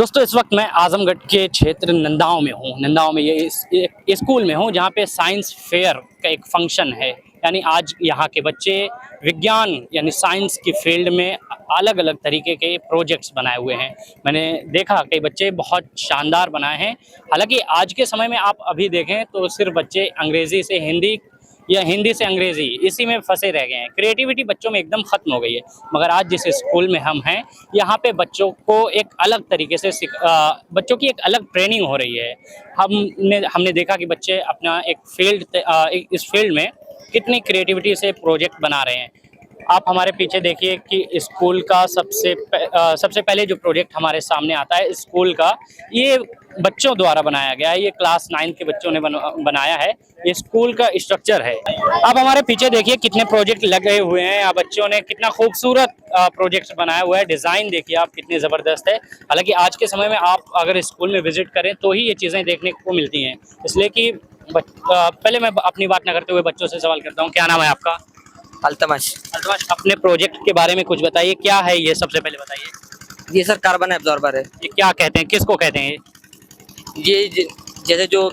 दोस्तों इस वक्त मैं आजमगढ़ के क्षेत्र नंदाओं में हूँ। नंदाओं में ये स्कूल में हूँ जहाँ पे साइंस फेयर का एक फंक्शन है। यानी आज यहाँ के बच्चे विज्ञान यानी साइंस की फील्ड में अलग अलग तरीके के प्रोजेक्ट्स बनाए हुए हैं। मैंने देखा कई बच्चे बहुत शानदार बनाए हैं। हालांकि आज के समय में आप अभी देखें तो सिर्फ बच्चे अंग्रेज़ी से हिंदी या हिंदी से अंग्रेज़ी इसी में फंसे रह गए हैं। क्रिएटिविटी बच्चों में एकदम ख़त्म हो गई है। मगर आज जिस स्कूल में हम हैं यहाँ पे बच्चों को एक अलग तरीके से बच्चों की एक अलग ट्रेनिंग हो रही है। हमने देखा कि बच्चे अपना इस फील्ड में कितनी क्रिएटिविटी से प्रोजेक्ट बना रहे हैं। आप हमारे पीछे देखिए कि स्कूल का सबसे पहले जो प्रोजेक्ट हमारे सामने आता है स्कूल का, ये बच्चों द्वारा बनाया गया है। ये क्लास 9 के बच्चों ने बनाया है। ये स्कूल का स्ट्रक्चर है। अब हमारे पीछे देखिए कितने प्रोजेक्ट लगे हुए हैं। यहाँ बच्चों ने कितना खूबसूरत प्रोजेक्ट बनाया हुआ है। डिज़ाइन देखिए आप कितने ज़बरदस्त है। हालांकि आज के समय में आप अगर स्कूल में विजिट करें तो ही ये चीज़ें देखने को मिलती हैं। इसलिए कि पहले मैं अपनी बात न करते हुए बच्चों से सवाल करता हूँ, क्या नाम है आपका? अल्तमश। अल्तमश, अपने प्रोजेक्ट के बारे में कुछ बताइए। क्या है ये, सबसे पहले बताइए। ये सर कार्बन एब्जॉर्बर है। ये क्या कहते हैं, किसको कहते हैं? जैसे जो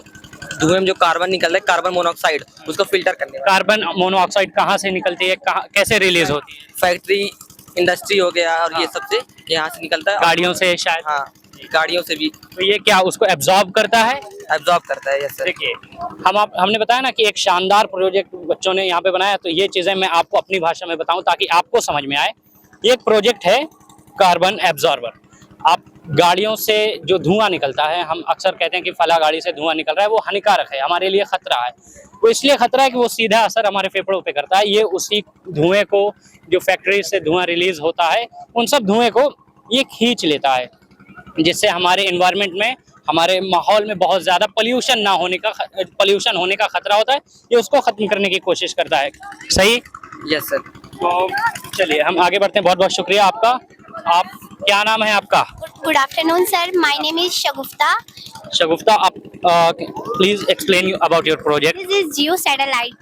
धुएं में जो कार्बन निकल रहा है, कार्बन मोनोऑक्साइड, उसको फिल्टर करने वाला। कार्बन मोनोऑक्साइड कहाँ से निकलती है, कैसे रिलीज होती है? फैक्ट्री इंडस्ट्री हो गया और हाँ। ये सबसे यहाँ से निकलता है। गाड़ियों से शायद। हाँ, गाड़ियों से भी तो ये क्या उसको एब्जॉर्ब करता है? एब्जॉर्ब करता है। Yes sir. देखिए हमने बताया ना कि एक शानदार प्रोजेक्ट बच्चों ने यहाँ पे बनाया। तो ये चीज़ें मैं आपको अपनी भाषा में बताऊं ताकि आपको समझ में आए। ये एक प्रोजेक्ट है कार्बन एब्जॉर्बर। आप गाड़ियों से जो धुआं निकलता है, हम अक्सर कहते हैं कि फला गाड़ी से धुआं निकल रहा है, वो हानिकारक है, हमारे लिए खतरा है। वो इसलिए खतरा है कि वो सीधा असर हमारे फेफड़ों पे करता है। ये उसी धुएं को, जो फैक्ट्री से धुआं रिलीज होता है, उन सब धुएं को ये खींच लेता है, जिससे हमारे एनवायरनमेंट में, हमारे माहौल में बहुत ज़्यादा पोल्यूशन होने का खतरा होता है। ये उसको ख़त्म करने की कोशिश करता है। सही? Yes sir. तो चलिए हम आगे बढ़ते हैं। बहुत बहुत शुक्रिया आपका। आप, क्या नाम है आपका? Good afternoon sir, my name is Shagufta. Shagufta, आप please explain about your project. This is geo satellite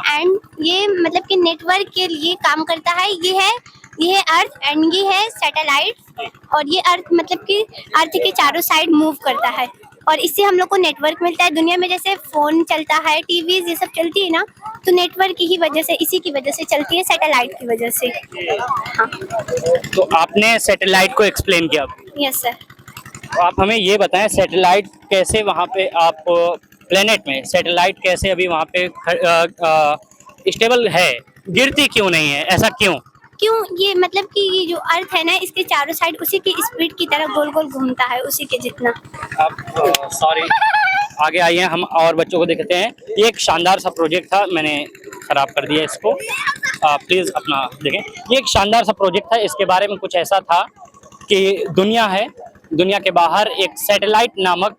and ये मतलब कि नेटवर्क के लिए काम करता है। ये है अर्थ एंड ये है सैटेलाइट। और ये अर्थ मतलब कि अर्थ के चारों साइड मूव करता है और इससे हम लोग को नेटवर्क मिलता है। दुनिया में जैसे फोन चलता है, टीवी ये सब चलती है ना, तो नेटवर्क की ही वजह से, इसी की वजह से चलती है, सैटेलाइट की वजह से। हाँ। तो आपने सैटेलाइट को एक्सप्लेन किया। Yes sir. तो आप हमें ये बताएं, सैटेलाइट कैसे वहाँ पे, आप प्लेनेट में सैटेलाइट कैसे अभी वहाँ पे स्टेबल है, गिरती क्यों नहीं है, ऐसा क्यों? ये मतलब कि ये जो अर्थ है ना, इसके चारों साइड उसी की स्पीड की तरह गोल गोल घूमता है, उसी के जितना। आप सॉरी, आगे आइए, हम और बच्चों को देखते हैं। ये एक शानदार सा प्रोजेक्ट था, मैंने ख़राब कर दिया इसको। प्लीज़ अपना देखें। ये एक शानदार सा प्रोजेक्ट था। इसके बारे में कुछ ऐसा था कि दुनिया के बाहर एक सैटेलाइट नामक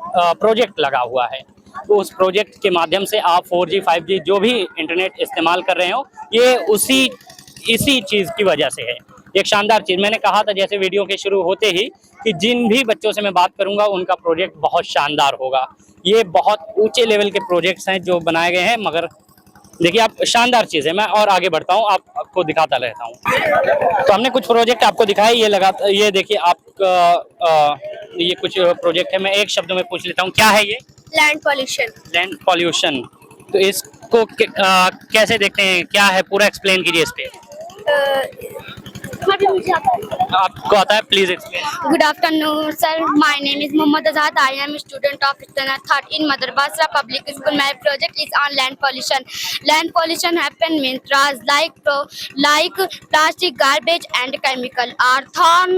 प्रोजेक्ट लगा हुआ है। तो उस प्रोजेक्ट के माध्यम से आप 4G 5G जो भी इंटरनेट इस्तेमाल कर रहे हो, ये इसी चीज़ की वजह से है। एक शानदार चीज़, मैंने कहा था जैसे वीडियो के शुरू होते ही कि जिन भी बच्चों से मैं बात करूंगा उनका प्रोजेक्ट बहुत शानदार होगा। ये बहुत ऊंचे लेवल के प्रोजेक्ट्स हैं जो बनाए गए हैं। मगर देखिए आप, शानदार चीज़ है। मैं और आगे बढ़ता हूँ, आपको दिखाता रहता हूँ। तो हमने कुछ प्रोजेक्ट आपको दिखाए। ये देखिए आपका ये कुछ प्रोजेक्ट है। मैं एक शब्द में पूछ लेता हूँ, क्या है ये? Land pollution. Land pollution. तो इसको कैसे देखते हैं, क्या है, पूरा एक्सप्लेन कीजिए इस पे। आपको आता है, please explain. Good afternoon, sir. My name is Mohammad Azad. I am a student of standard 3rd in Mother Basra Public School. My project is on land pollution. Land pollution happen when trash like plastic, garbage, and chemical are thrown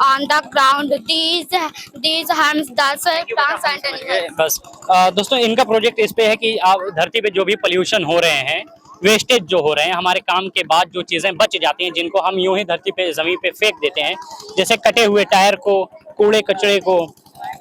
on the ground. These harms the soil, plants, and animals. बस दोस्तों, इनका project इस पे है कि आप धरती पे जो भी पोल्यूशन हो रहे हैं, वेस्टेज जो हो रहे हैं, हमारे काम के बाद जो चीज़ें बच जाती हैं, जिनको हम यूं ही धरती पे, ज़मीन पे फेंक देते हैं, जैसे कटे हुए टायर को, कूड़े कचरे को,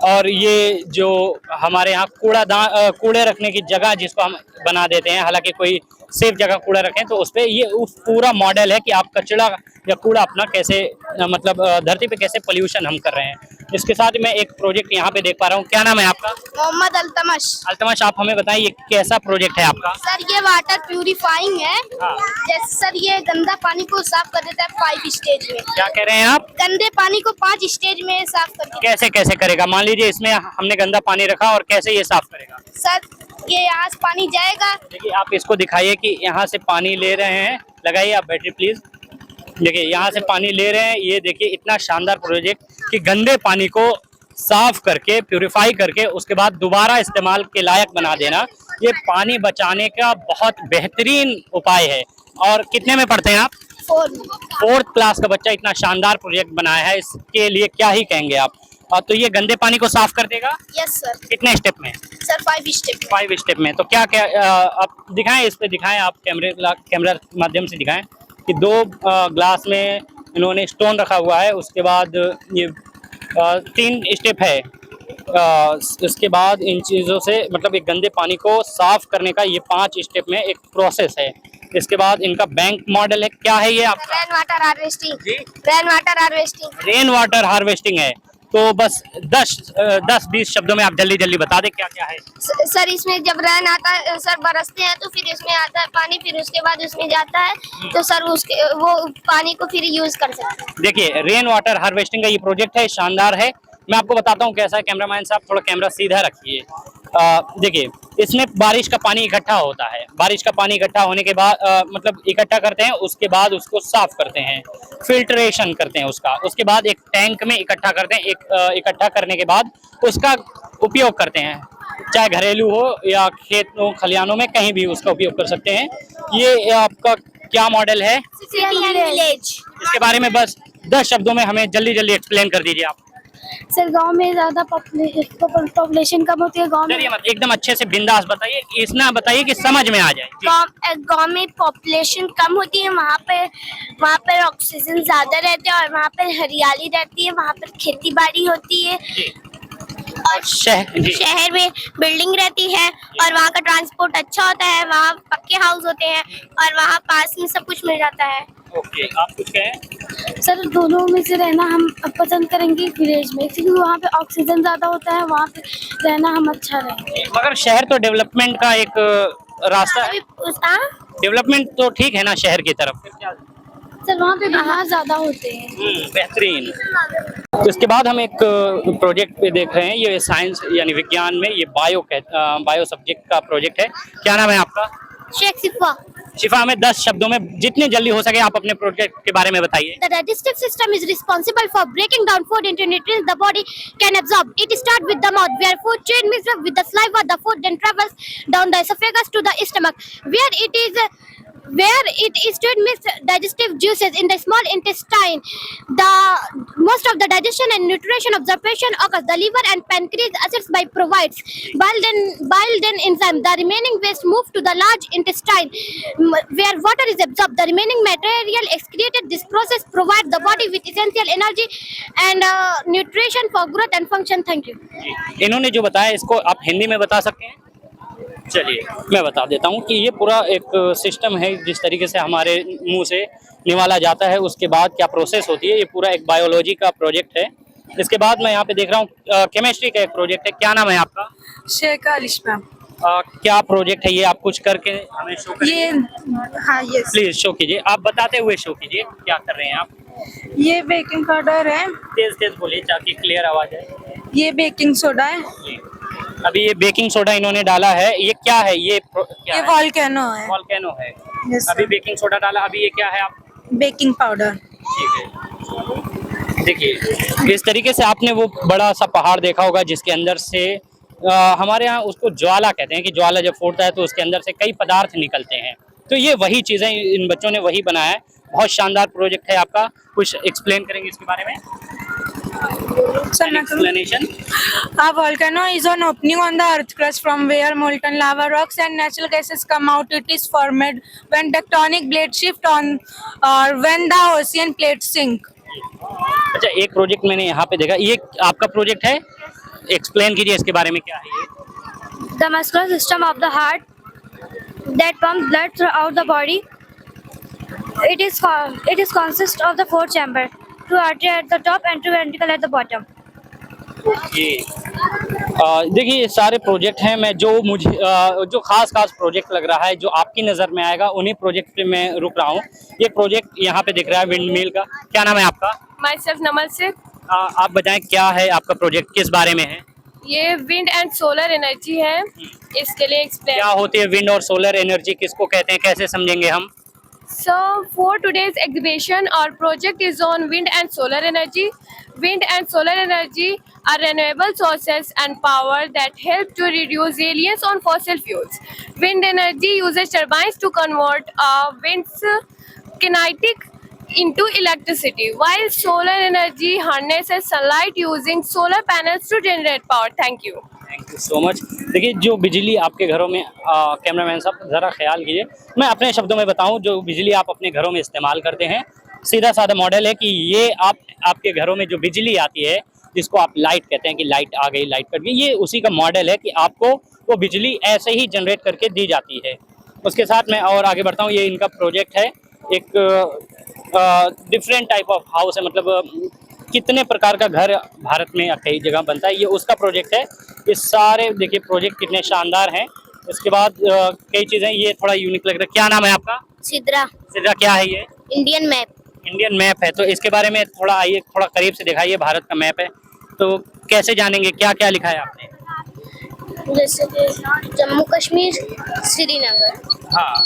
और ये जो हमारे यहाँ कूड़े रखने की जगह जिसको हम बना देते हैं, हालांकि कोई सेफ जगह कूड़ा रखें, तो उस पर ये पूरा मॉडल है कि आप कचरा या कूड़ा अपना कैसे, मतलब धरती पे कैसे पोल्यूशन हम कर रहे हैं। इसके साथ मैं एक प्रोजेक्ट यहाँ पे देख पा रहा हूँ। क्या नाम है आपका? मोहम्मद अल्तमश। अल्तमश, आप हमें बताइए कैसा प्रोजेक्ट है आपका? सर ये वाटर प्यूरिफाइंग है। हाँ। जैसे सर ये गंदा पानी को साफ कर देता है 5 स्टेज में। क्या कह रहे हैं आप? गंदे पानी को 5 स्टेज में साफ कर देता कैसे कैसे करेगा? मान लीजिए इसमें हमने गंदा पानी रखा और कैसे ये साफ करेगा? है। सर ये यहाँ से पानी जाएगा। देखिए आप इसको दिखाइए कि यहाँ से पानी ले रहे हैं। लगाइए आप बैटरी प्लीज। देखिए यहाँ से पानी ले रहे हैं। ये देखिए इतना शानदार प्रोजेक्ट कि गंदे पानी को साफ करके प्यूरिफाई करके उसके बाद दोबारा इस्तेमाल के लायक बना देना, ये पानी बचाने का बहुत बेहतरीन उपाय है। और कितने में पढ़ते हैं आप? 4th क्लास का बच्चा इतना शानदार प्रोजेक्ट बनाया है, इसके लिए क्या ही कहेंगे आप। और तो ये गंदे पानी को साफ कर देगा? Yes sir. कितने स्टेप में? Sir 5 step. 5 स्टेप में। तो क्या क्या आप दिखाएं, इस पे दिखाएं, आप कैमरा के माध्यम से दिखाएं कि 2 ग्लास में इन्होंने स्टोन रखा हुआ है। उसके बाद ये 3 स्टेप है। इसके बाद इन चीज़ों से मतलब एक गंदे पानी को साफ करने का ये 5 स्टेप में एक प्रोसेस है। इसके बाद इनका बैंक मॉडल है। क्या है ये आपका? Rain water harvesting. जी, rain water harvesting. Rain water harvesting है। तो बस 10-20 शब्दों में आप जल्दी जल्दी बता दें क्या क्या है। सर इसमें जब रेन आता है सर बरसते हैं तो फिर इसमें आता है पानी, फिर उसके बाद उसमें जाता है तो सर उसके वो पानी को फिर यूज कर सकते हैं। देखिए रेन वाटर हार्वेस्टिंग का ये प्रोजेक्ट है, शानदार है। मैं आपको बताता हूँ कैसा है। कैमरामैन साहब थोड़ा कैमरा सीधा रखिए। देखिए इसमें बारिश का पानी इकट्ठा होता है। बारिश का पानी इकट्ठा होने के बाद मतलब इकट्ठा करते हैं, उसके बाद उसको साफ करते हैं, फिल्ट्रेशन करते हैं उसका। उसके बाद एक टैंक में इकट्ठा करते हैं। इकट्ठा करने के बाद उसका उपयोग करते हैं, चाहे घरेलू हो या खेतों खलिहानों में कहीं भी उसका उपयोग कर सकते हैं। ये आपका क्या मॉडल है? City and village. इसके बारे में बस 10 शब्दों में हमें जल्दी जल्दी एक्सप्लेन कर दीजिए आप। सर गांव में ज़्यादा पॉपुलेशन कम होती है। गांव में डरिए मत, एकदम अच्छे से बिंदास बताइए, इतना बताइए कि समझ में आ जाए। जी। गांव में पॉपुलेशन कम होती है, वहाँ पर ऑक्सीजन ज्यादा रहते हैं और वहाँ पर हरियाली रहती है, वहाँ पर खेती बाड़ी होती है। जी। और जी। शहर में बिल्डिंग रहती है और वहाँ का ट्रांसपोर्ट अच्छा होता है, वहाँ पक्के हाउस होते हैं और वहाँ पास में सब कुछ मिल जाता है। ओके, आप कुछ कहें? सर दोनों में से रहना हम पसंद करेंगे विलेज में, क्योंकि वहाँ पे ऑक्सीजन ज़्यादा होता है, वहाँ पे रहना हम अच्छा रहेंगे। मगर शहर तो डेवलपमेंट का एक रास्ता है। डेवलपमेंट तो ठीक है ना शहर की तरफ। सर वहाँ पे बीमार ज़्यादा होते हैं। बेहतरीन। तो इसके बाद हम एक प्रोजेक्ट पे देख रहे हैं। ये साइंस यानी विज्ञान में ये बायो सब्जेक्ट का प्रोजेक्ट है। क्या नाम है आपका? शेख सिफा। शिफा, हमें 10 शब्दों में जितने जल्दी हो सके आप अपने प्रोजेक्ट के बारे में बताइए। The digestive system is responsible for breaking down food into nutrients the body can absorb. It starts with the mouth, where food chain mixed up with the saliva. The food then travels down the esophagus to the stomach, where it is to mixed digestive juices in the small intestine. Most of the digestion and nutrition absorption occurs. The liver and pancreas assists by provides bile then enzyme. The remaining waste move to the large intestine, where water is absorbed. The remaining material excreted. This process provides the body with essential energy and nutrition for growth and function. Thank you. इन्होंने जो बताया इसको आप हिंदी में बता सकते हैं? चलिए मैं बता देता हूँ कि ये पूरा एक सिस्टम है, जिस तरीके से हमारे मुंह से निवाला जाता है उसके बाद क्या प्रोसेस होती है। ये पूरा एक बायोलॉजी का प्रोजेक्ट है। इसके बाद मैं यहाँ पे देख रहा हूँ केमिस्ट्री का एक प्रोजेक्ट है। क्या नाम है आपका? शेख अलिशा। क्या प्रोजेक्ट है ये? आप कुछ करके हमें शो करिए। ये हाँ ये प्लीज शो कीजिए, आप बताते हुए शो कीजिए क्या कर रहे हैं आप। ये बेकिंग पाउडर है। तेज तेज बोलिए ताकि क्लियर आवाज आए। ये बेकिंग सोडा है। अभी ये बेकिंग सोडा इन्होंने डाला है। ये क्या है? ये क्या ये है? वॉल्केनो है। वॉल्केनो है। Yes, अभी sir. बेकिंग सोडा डाला। अभी ये क्या है आप? Baking powder. ठीक है। देखिए इस तरीके से आपने वो बड़ा सा पहाड़ देखा होगा जिसके अंदर से हमारे यहाँ उसको ज्वाला कहते हैं कि ज्वाला जब फूटता है तो उसके अंदर से कई पदार्थ निकलते हैं। तो ये वही चीज़ें इन बच्चों ने वही बनाया है। बहुत शानदार प्रोजेक्ट है आपका। कुछ एक्सप्लेन करेंगे इसके बारे में? Explanation. A volcano is an opening on the earth crust from where molten lava, rocks and natural gases come out. It is formed when tectonic plates shift on or when the ocean plates sink. अच्छा, एक project मैंने यहाँ पे देखा, ये आपका project है। Explain कीजिए इसके बारे में क्या है ये? The muscular system of the heart that pumps blood throughout the body. It is consist of the 4 chamber, 2 artery at the top and 2 ventricle at the bottom. जी देखिए ये सारे प्रोजेक्ट हैं, मैं जो मुझे जो खास प्रोजेक्ट लग रहा है जो आपकी नज़र में आएगा उन्हीं प्रोजेक्ट पे मैं रुक रहा हूँ। ये प्रोजेक्ट यहाँ पे दिख रहा है विंड मिल का। क्या नाम है आपका? माई सेल्फ नमल से। आप बताएं क्या है आपका प्रोजेक्ट, किस बारे में है? ये विंड एंड सोलर एनर्जी है, इसके लिए एक्सप्लेन। क्या होती है विंड और सोलर एनर्जी, किसको कहते हैं, कैसे समझेंगे हम? So for today's exhibition, our project is on wind and solar energy. Wind and solar energy are renewable sources and power that help to reduce reliance on fossil fuels. Wind energy uses turbines to convert wind's kinetic into electricity, while solar energy harnesses sunlight using solar panels to generate power. Thank you. Thank you so much. देखिए जो बिजली आपके घरों में cameraman साहब ज़रा ख्याल कीजिए, मैं अपने शब्दों में बताऊं, जो बिजली आप अपने घरों में इस्तेमाल करते हैं, सीधा साधा मॉडल है कि ये आपके घरों में जो बिजली आती है जिसको आप लाइट कहते हैं कि लाइट आ गई, लाइट कट गई, ये उसी का मॉडल है कि आपको वो बिजली ऐसे ही जनरेट करके दी जाती है। उसके साथ मैं और आगे बढ़ता हूँ। ये इनका प्रोजेक्ट है, एक डिफरेंट टाइप ऑफ हाउस है, मतलब कितने प्रकार का घर भारत में कई जगह बनता है, ये उसका प्रोजेक्ट है। ये सारे देखिए प्रोजेक्ट कितने शानदार हैं। इसके बाद कई चीज़ें, ये थोड़ा यूनिक लग रहा है। क्या नाम है आपका? सिद्रा। सिद्रा, क्या है ये? Indian map. इंडियन मैप है, तो इसके बारे में थोड़ा आइए, थोड़ा करीब से दिखाइए। भारत का मैप है तो कैसे जानेंगे, क्या क्या लिखा है आपने? जैसे कि जम्मू कश्मीर, श्रीनगर। हाँ,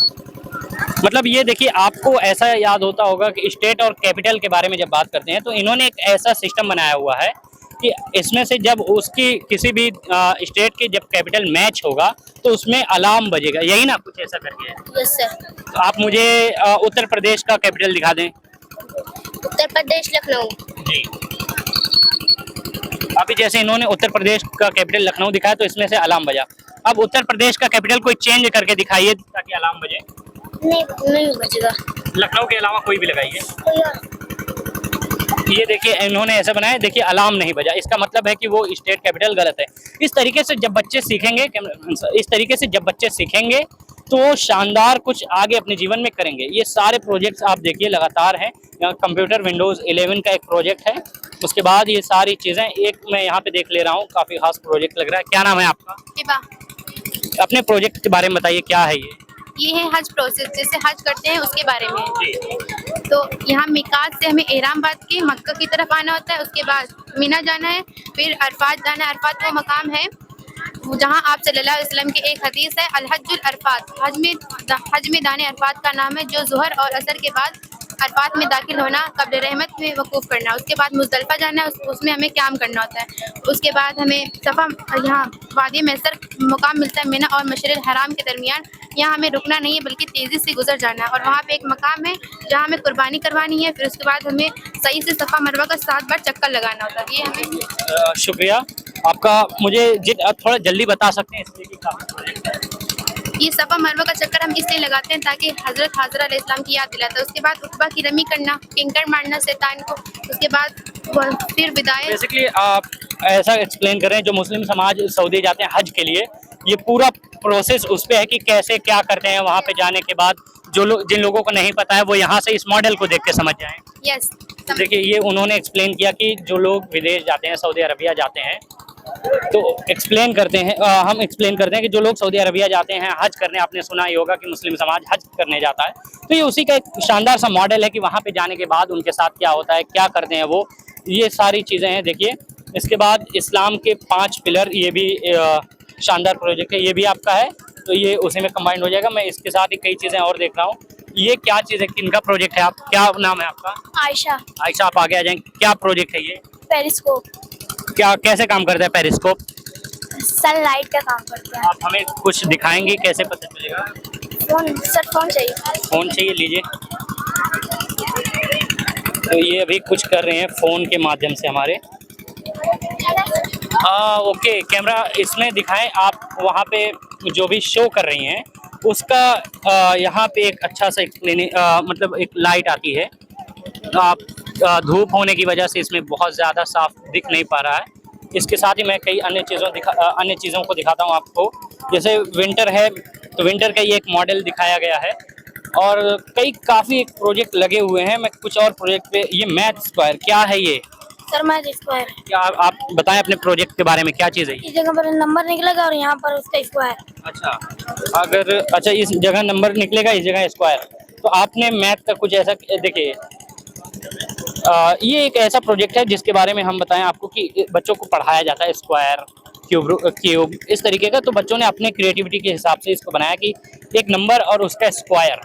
मतलब ये देखिए आपको ऐसा याद होता होगा कि स्टेट और कैपिटल के बारे में जब बात करते हैं तो इन्होंने एक ऐसा सिस्टम बनाया हुआ है कि इसमें से जब उसकी किसी भी स्टेट की जब कैपिटल मैच होगा तो उसमें अलार्म बजेगा, यही ना कुछ ऐसा करके है? Yes sir. तो आप मुझे उत्तर प्रदेश का कैपिटल दिखा दें। उत्तर प्रदेश लखनऊ। जी, अभी जैसे इन्होंने उत्तर प्रदेश का कैपिटल लखनऊ दिखाया तो इसमें से अलार्म बजा। अब उत्तर प्रदेश का कैपिटल कोई चेंज करके दिखाइए ताकि अलार्म बजे। नहीं बजेगा। लखनऊ के अलावा कोई भी लगाइए। कोई और। ये देखिए इन्होंने ऐसा बनाया, देखिए अलार्म नहीं बजा, इसका मतलब है कि वो स्टेट कैपिटल गलत है। इस तरीके से जब बच्चे सीखेंगे तो शानदार कुछ आगे अपने जीवन में करेंगे। ये सारे प्रोजेक्ट्स आप देखिए लगातार हैं। यहाँ कंप्यूटर विंडोज़ 11 का एक प्रोजेक्ट है। उसके बाद ये सारी चीज़ें एक मैं यहाँ पे देख ले रहा हूँ, काफ़ी खास प्रोजेक्ट लग रहा है। क्या नाम है आपका? हिबा। अपने प्रोजेक्ट के बारे में बताइए, क्या है ये है हज प्रोसेस, जैसे हज करते हैं उसके बारे में। तो यहाँ मिकात से हमें एहरामबाद के मक्का की तरफ आना होता है, उसके बाद मीना जाना है, फिर अरफात जाना है। अरफात वो मकाम है जहाँ आप सल्लल्लाहु अलैहि वसल्लम की एक हदीस है, अल-हज्जुल अरफात, हज में दाने अरफात का नाम है, जो ज़ोहर और असर के बाद अरफात में दाखिल होना, कब्र रहमत में वकूफ़ करना। उसके बाद मुज़दलिफ़ा जाना है, उसमें हमें क़याम करना होता है। उसके बाद हमें सफ़ा, यहाँ वादी मैसर मुकाम मिलता है मिना और मशरिल हराम के दरमियान। यहाँ हमें रुकना नहीं है बल्कि तेज़ी से गुजर जाना है, और वहाँ पे एक मकाम है जहाँ हमें कुर्बानी करवानी है। फिर उसके बाद हमें सही से सफ़ा मरवा का 7 बार चक्कर लगाना होता है। ये हमें शुक्रिया आपका। मुझे थोड़ा जल्दी बता सकते हैं इसलिए कि काफ़ी प्रोजेक्ट है। ये सफ़ा मरवा का चक्कर हम इसलिए लगाते हैं ताकि हज़रत हाजरा अलैहिस्सलाम की याद दिलाता है। उसके बाद उकबा की रमी करना, किंकर मारना शैतान को। उसके बाद फिर विदाई। बेसिकली आप ऐसा एक्सप्लेन करें, जो मुस्लिम समाज सऊदी जाते हैं हज के लिए, ये पूरा प्रोसेस उस पे है कि कैसे क्या करते हैं वहाँ पे जाने के बाद। जिन लोगों को नहीं पता है वो यहाँ से इस मॉडल को देख के समझ जाएं। यस, देखिए ये उन्होंने एक्सप्लेन किया कि जो लोग विदेश जाते हैं, सऊदी अरबिया जाते हैं, तो एक्सप्लेन करते हैं, हम एक्सप्लेन करते हैं कि जो लोग सऊदी अरबिया जाते हैं हज करने, आपने सुना ही होगा कि मुस्लिम समाज हज करने जाता है, तो ये उसी का एक शानदार सा मॉडल है कि वहाँ पे जाने के बाद उनके साथ क्या होता है, क्या करते हैं वो, ये सारी चीज़ें हैं। देखिए इसके बाद इस्लाम के 5 पिलर, ये भी शानदार प्रोजेक्ट है, ये भी आपका है, तो ये उसी में कंबाइंड हो जाएगा। मैं इसके साथ ही कई चीज़ें और देख रहा हूँ। ये क्या चीज़ है, किनका प्रोजेक्ट है? आप क्या नाम है आपका? आयशा। आयशा, आप आगे आ जाएं। क्या प्रोजेक्ट है ये? पेरिस्कोप। क्या कैसे काम करता है पेरिस्कोप? सनलाइट का काम करता है। आप हमें कुछ दिखाएंगे, कैसे पता चलेगा? फोन चाहिए। फ़ोन चाहिए, लीजिए। तो ये अभी कुछ कर रहे हैं फ़ोन के माध्यम से हमारे। ओके, कैमरा इसमें दिखाएं आप, वहाँ पे जो भी शो कर रही हैं उसका यहाँ पे एक अच्छा सा मतलब एक लाइट आती है। आप धूप होने की वजह से इसमें बहुत ज़्यादा साफ दिख नहीं पा रहा है। इसके साथ ही मैं कई अन्य चीज़ों को दिखाता हूँ आपको। जैसे विंटर है तो विंटर का ये एक मॉडल दिखाया गया है, और काफ़ी एक प्रोजेक्ट लगे हुए हैं। मैं कुछ और प्रोजेक्ट पे, ये मैथ स्क्वायर क्या है ये? सर मैच स्क्वायर क्या आप बताएं अपने प्रोजेक्ट के बारे में, क्या चीज़ है ये? इस जगह पर नंबर निकलेगा और यहाँ पर उसका स्क्वायर। अच्छा, इस जगह नंबर निकलेगा, इस जगह स्क्वायर। तो आपने मैथ का कुछ ऐसा, देखिए ये एक ऐसा प्रोजेक्ट है जिसके बारे में हम बताएं आपको कि बच्चों को पढ़ाया जाता है स्क्वायर, क्यूब इस तरीके का। तो बच्चों ने अपने क्रिएटिविटी के हिसाब से इसको बनाया कि एक नंबर और उसका स्क्वायर।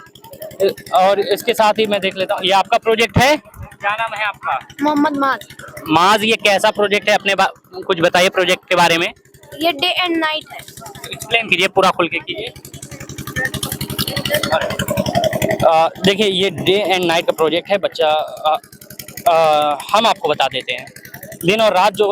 और इसके साथ ही मैं देख लेता हूँ, ये आपका प्रोजेक्ट है, क्या नाम है आपका? मोहम्मद माज। माज, ये कैसा प्रोजेक्ट है, अपने कुछ बताइए प्रोजेक्ट के बारे में। ये डे एंड नाइट है। एक्सप्लेन कीजिए, पूरा खुल के कीजिए। देखिए ये डे एंड नाइट का प्रोजेक्ट है बच्चा। हम आपको बता देते हैं दिन और रात जो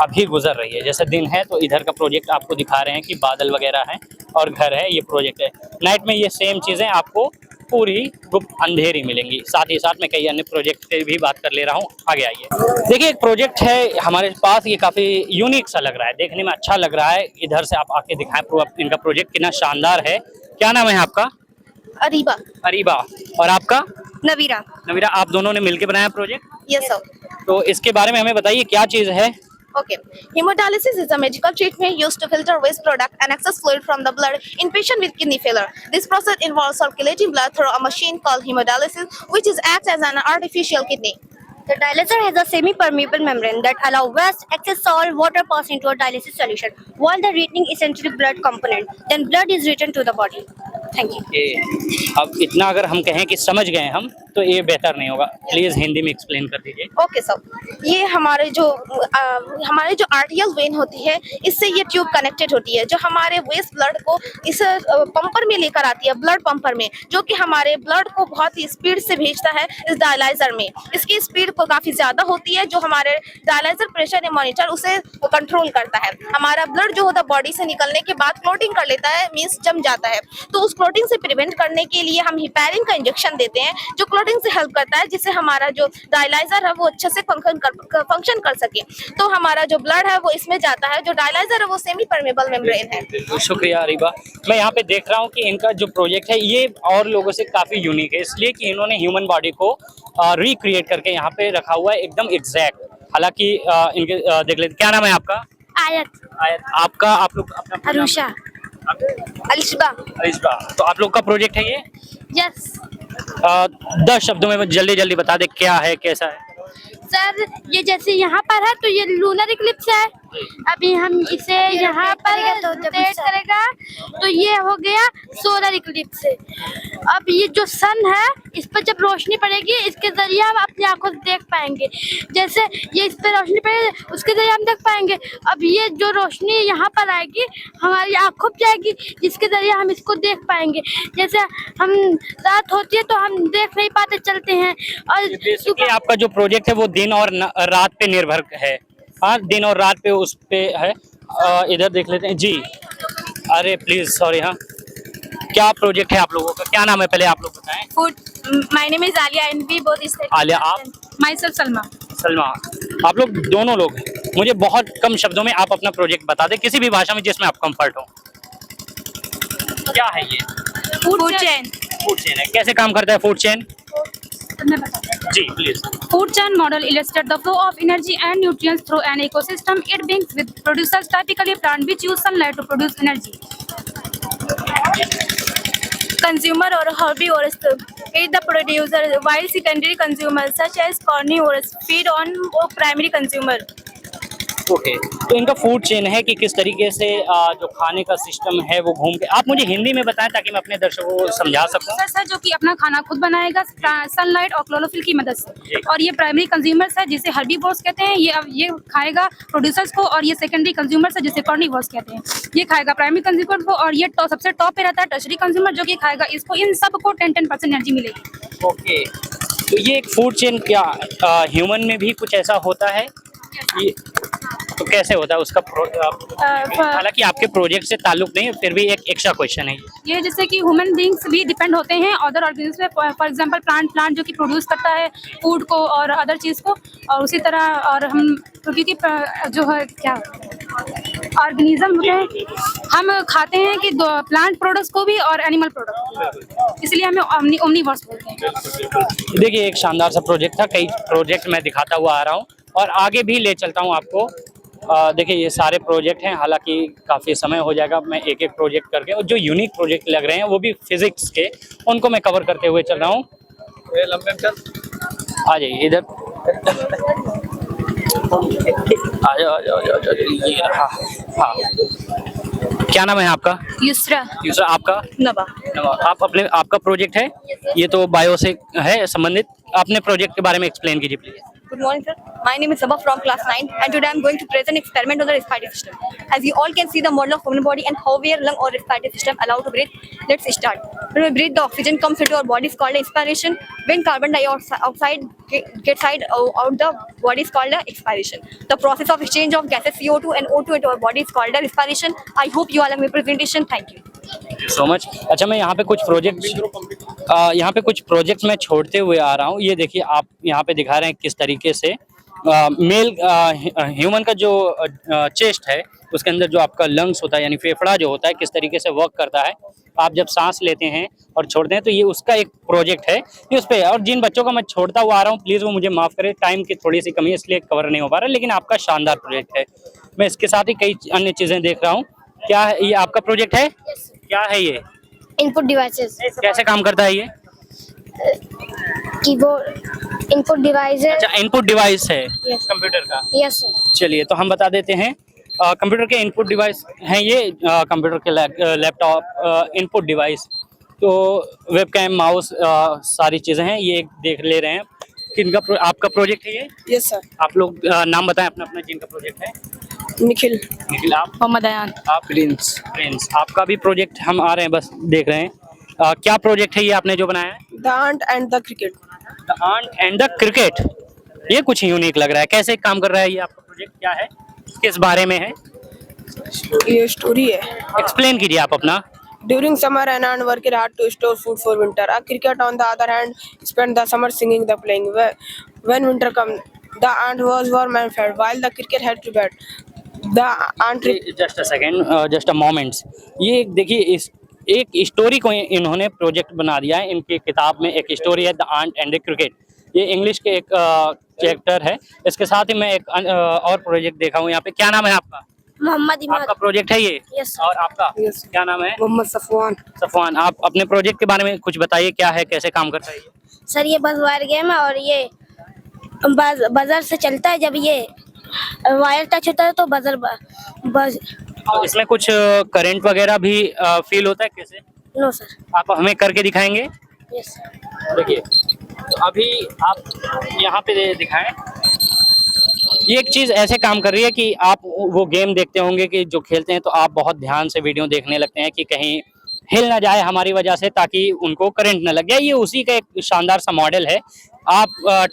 अभी गुजर रही है। जैसे दिन है तो इधर का प्रोजेक्ट आपको दिखा रहे हैं कि बादल वगैरह हैं और घर है, ये प्रोजेक्ट है। नाइट में ये सेम चीज़ें आपको पूरी गुप्त अंधेरी मिलेंगी। साथ ही साथ मैं कई अन्य प्रोजेक्ट से भी बात कर ले रहा हूँ, आगे आइए। देखिए एक प्रोजेक्ट है हमारे पास, ये काफ़ी यूनिक सा लग रहा है, देखने में अच्छा लग रहा है। इधर से आप आके दिखाएं इनका प्रोजेक्ट कितना शानदार है। क्या नाम है आपका? अरीबा। अरीबा। और आपका? नवीरा। नवीरा। आप दोनों ने मिलकर बनाया प्रोजेक्ट? Yes sir. तो इसके बारे में हमें बताइए क्या चीज़ है। Okay. Hemodialysis is a medical treatment used to filter waste product and excess fluid from the blood in patient with kidney failure. This process involves circulating blood through a machine called hemodialysis, which is acts as an artificial kidney. The dialyzer has a semi-permeable membrane that allows waste, excess salt, water pass into a dialysis solution, while the retaining essentially blood component. Then blood is returned to the body. Thank you. अब इतना अगर हम कहें कि समझ गए हम तो ये बेहतर नहीं होगा, प्लीज़ हिंदी में एक्सप्लेन कर दीजिए। ओके सर, ये हमारे जो आर्टियल वेन होती है, इससे ये ट्यूब कनेक्टेड होती है जो हमारे वेस्ट ब्लड को इस पंपर में लेकर आती है, ब्लड पंपर में, जो कि हमारे ब्लड को बहुत ही स्पीड से भेजता है इस डायलाइजर में। इसकी स्पीड को काफ़ी ज़्यादा होती है, जो हमारे डायलाइजर प्रेशर या मॉनिटर उसे कंट्रोल करता है। हमारा ब्लड जो होता है बॉडी से निकलने के बाद क्लोटिंग कर लेता है, मीन्स जम जाता है। तो उस क्लोटिंग से प्रिवेंट करने के लिए हम हिपैरिन का इंजेक्शन देते हैं जो क्लोटिंग से हेल्प करता है, जिससे हमारा जो डायलाइजर है वो अच्छे से फंक्शन कर सके। तो हमारा जो ब्लड है वो इसमें जाता है, जो डायलाइजर है वो सेमी परमेबल मेम्ब्रेन है। शुक्रिया अरीबा। मैं यहाँ पे देख रहा हूँ कि इनका जो प्रोजेक्ट है ये और लोगों से काफ़ी यूनिक है, इसलिए कि इन्होंने ह्यूमन बॉडी को रिक्रिएट करके यहाँ पे रखा हुआ है एकदम एग्जैक्ट। हालांकि इनके देख लेते, क्या नाम है आपका? आयत। आयत। आपका? आप लोग अपना? अरुषा। अलिशबा। अलिशबा। तो आप लोग का प्रोजेक्ट है ये? यस। 10 शब्दों में जल्दी जल्दी बता दे क्या है, कैसा है। सर ये जैसे यहाँ पर है तो ये लूनर इक्लिप्स है, अभी हम इसे यहाँ पर रोटेट करेगा तो ये हो गया सोलर इक्लिप्स। अब ये जो सन है इस पर जब रोशनी पड़ेगी इसके जरिए हम अपनी आंखों से देख पाएंगे। जैसे ये इस पर रोशनी पड़ेगी उसके जरिए हम देख पाएंगे। अब ये जो रोशनी यहाँ पर आएगी हमारी आंखों पर जाएगी, जिसके जरिए हम इसको देख पाएंगे। जैसे हम रात होती है तो हम देख नहीं पाते, चलते हैं। और आपका जो प्रोजेक्ट है वो दिन और रात पे निर्भर है। हाँ, दिन और रात पे उस पे है। इधर देख लेते हैं जी। अरे प्लीज सॉरी। हाँ, क्या प्रोजेक्ट है आप लोगों का, क्या नाम है पहले आप लोग बताएं। Food. My name is Alia and we both study. Alia. आप? Myself Salma. सलमा। आप लोग दोनों लोग हैं। मुझे बहुत कम शब्दों में आप अपना प्रोजेक्ट बता दें, किसी भी भाषा में जिसमें आप कंफर्ट हो। क्या है ये? Food chain. फूड चेन है। कैसे काम करता है फूड चेन? जी please. Food chain model illustrates the flow of energy and nutrients through an ecosystem. It begins with producers, typically plants, which use sunlight to produce energy. Consumer or herbivores feed the producer, while secondary consumers such as carnivores feed on primary consumer. Okay, तो इनका food chain है कि किस तरीके से जो खाने का सिस्टम है वो घूम के। आप मुझे हिंदी में बताएं ताकि मैं अपने दर्शकों को समझा सकूं। सर जो कि अपना खाना खुद बनाएगा सनलाइट और क्लोरोफिल की मदद से। और ये प्राइमरी कंज्यूमर्स है जिसे हर्बीवोर्स कहते हैं, ये खाएगा प्रोड्यूसर्स को। और ये सेकेंडरी कंज्यूमर्स है जिसे कार्निवोर्स कहते हैं, ये खाएगा प्राइमरी कंज्यूमर को। और ये सबसे टॉप पे रहता है टर्शरी कंज्यूमर जो कि खाएगा इसको। इन सबको 10% एनर्जी मिलेगी। ओके, तो ये एक फूड चेन क्या ह्यूमन में भी कुछ ऐसा होता है? ये तो कैसे होता है उसका? हालांकि आपके प्रोजेक्ट से ताल्लुक नहीं है, फिर भी एक एक्स्ट्रा क्वेश्चन है ये। जैसे कि ह्यूमन बींग्स भी डिपेंड होते हैं अदर ऑर्गेनिज्म पे। फॉर एग्जांपल प्लांट जो कि प्रोड्यूस करता है फूड को और अदर चीज़ को, और उसी तरह और हम क्योंकि जो है क्या ऑर्गेनिज्म होते हैं हम खाते हैं कि प्लांट प्रोडक्ट्स को भी और एनिमल प्रोडक्ट, इसलिए हमें ओमनीवर्स बोलते हैं। देखिए एक शानदार सा प्रोजेक्ट था, कई प्रोजेक्ट मैं दिखाता हुआ आ रहा हूँ और आगे भी ले चलता हूँ आपको। देखिए ये सारे प्रोजेक्ट हैं, हालांकि काफ़ी समय हो जाएगा मैं एक एक प्रोजेक्ट करके, और जो यूनिक प्रोजेक्ट लग रहे हैं वो भी फिजिक्स के, उनको मैं कवर करते हुए चल रहा हूँ। आ जाइए इधर, आ जाओ। ये हाँ हाँ, क्या नाम है आपका? युसरा। दूसरा आपका? नवा। आप अपने, आपका प्रोजेक्ट है ये तो बायो से है संबंधित, अपने प्रोजेक्ट के बारे में एक्सप्लेन कीजिए please. Good morning, sir. My name is Sabah from class 9, and today I'm going to present an experiment on the respiratory system. As you all can see the model of human body and how our lung or respiratory system allow to breathe. Let's start. When we breathe, the oxygen comes into our body is called inspiration. When carbon dioxide gets out the body is called expiration. The process of exchange of gases CO2 and O2 into our body is called respiration. I hope you all have my presentation. Thank you. So much. अच्छा, मैं यहाँ पे कुछ projects मैं छोड़ते हुए आ रहा हूँ। ये देखिए आप यहाँ पे दिखा रहे हैं किस तरीके से मेल ह्यूमन का जो चेस्ट है उसके अंदर जो आपका लंग्स होता है यानी फेफड़ा जो होता है किस तरीके से वर्क करता है। आप जब सांस लेते हैं और छोड़ते हैं तो ये उसका एक प्रोजेक्ट है, ये उस पर। और जिन बच्चों का मैं छोड़ता हुआ आ रहा हूँ प्लीज़ वो मुझे माफ़ करें, टाइम की थोड़ी सी कमी है इसलिए कवर नहीं हो पा रहा, लेकिन आपका शानदार प्रोजेक्ट है। मैं इसके साथ ही कई अन्य चीज़ें देख रहा हूँ। क्या है ये आपका प्रोजेक्ट है? क्या है ये? Input devices. कैसे काम करता है ये? कीबोर्ड इनपुट डिवाइस है। अच्छा, इनपुट डिवाइस है कंप्यूटर का। Yes sir. चलिए तो हम बता देते हैं, कंप्यूटर के इनपुट डिवाइस हैं ये, कंप्यूटर के लैपटॉप इनपुट डिवाइस, तो वेबकैम, माउस, सारी चीज़ें हैं। ये देख ले रहे हैं किनका आपका प्रोजेक्ट है ये? Yes sir. आप लोग नाम बताएं अपना अपना जिनका प्रोजेक्ट है। निखिल। निखिल, आप? मोहम्मद अयान। आप? प्रिंस। आपका भी प्रोजेक्ट हम आ रहे हैं, बस देख रहे हैं। क्या प्रोजेक्ट है ये आपने जो बनाया है? The ant and the cricket. The ant and the cricket, ये कुछ यूनिक लग रहा है। कैसे काम कर रहा है ये आपका प्रोजेक्ट, क्या है, किस बारे में है? ये स्टोरी है। एक्सप्लेन कीजिए आप अपना। During summer, an ant worked hard to store food for winter. A cricket, on the other hand, spent the summer singing the playing. When winter came, the ant was warm and fed, while the cricket had to bed. The ant. Just a second, just a moments. ये देखिए इस एक story को इन्होंने project बना दिया है। इनकी किताब में एक स्टोरी है the ant and the cricket, ये इंग्लिश के एक चैप्टर है। इसके साथ ही मैं एक और प्रोजेक्ट देखा हूँ यहाँ पे। क्या नाम है आपका? मोहम्मद इमाद। आपका प्रोजेक्ट है ये? यस। और आपका? Yes. क्या नाम है? मोहम्मद सफवान। आप अपने प्रोजेक्ट के बारे में कुछ बताइए, क्या है, कैसे काम करता है ये? सर ये बस वायर गेम है और ये बजर से चलता है। जब ये वायर टच होता है तो बजर बज। तो इसमें कुछ करंट वगैरह भी फील होता है कैसे? No sir. आप हमें करके दिखाएंगे? Yes sir. देखिए तो अभी आप यहाँ पे दिखाएं, ये एक चीज़ ऐसे काम कर रही है कि आप वो गेम देखते होंगे कि जो खेलते हैं तो आप बहुत ध्यान से वीडियो देखने लगते हैं कि कहीं हिल ना जाए हमारी वजह से, ताकि उनको करंट ना लग जाए। ये उसी का एक शानदार सा मॉडल है। आप